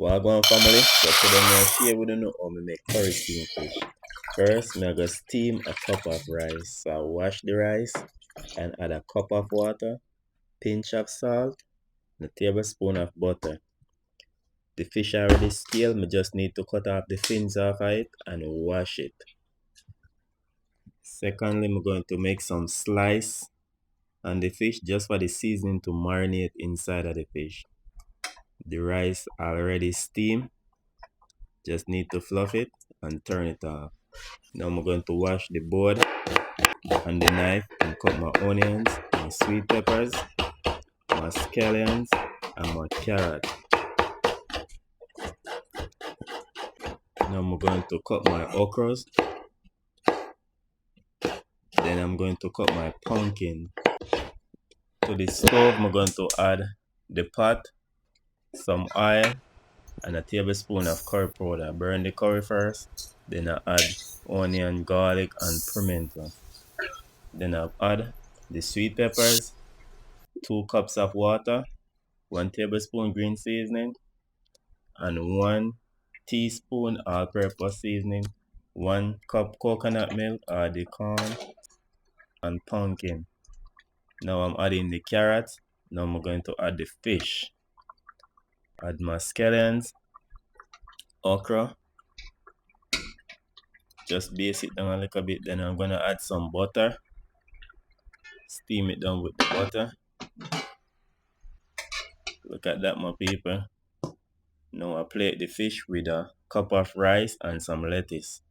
Wagwan family, so today I'm going to share with you how I make curry steamed fish. First, I'm going to steam a cup of rice. So I wash the rice and add a cup of water, pinch of salt, and a tablespoon of butter. The fish already scaled, I just need to cut off the fins off of it and wash it. Secondly, I'm going to make some slice on the fish just for the seasoning to marinate inside of the fish. The rice already steamed, just need to fluff it and turn it off. Now I'm going to wash the board and the knife and cut my onions, my sweet peppers, my scallions, and my carrot. Now I'm going to cut my okras. Then I'm going to cut my pumpkin. To the stove, I'm going to add the pot, some oil, and a tablespoon of curry powder. Burn the curry first. Then I add onion, garlic, and pimento. Then I add the sweet peppers, 2 cups of water, 1 tablespoon green seasoning, and 1 teaspoon all-purpose seasoning, 1 cup coconut milk or the corn, and pumpkin. Now I'm adding the carrots. Now I'm going to add the fish. Add my scallions, okra. Just base it down a little bit. Then I'm gonna add some butter. Steam it down with the butter. Look at that, my people. Now I plate the fish with a cup of rice and some lettuce.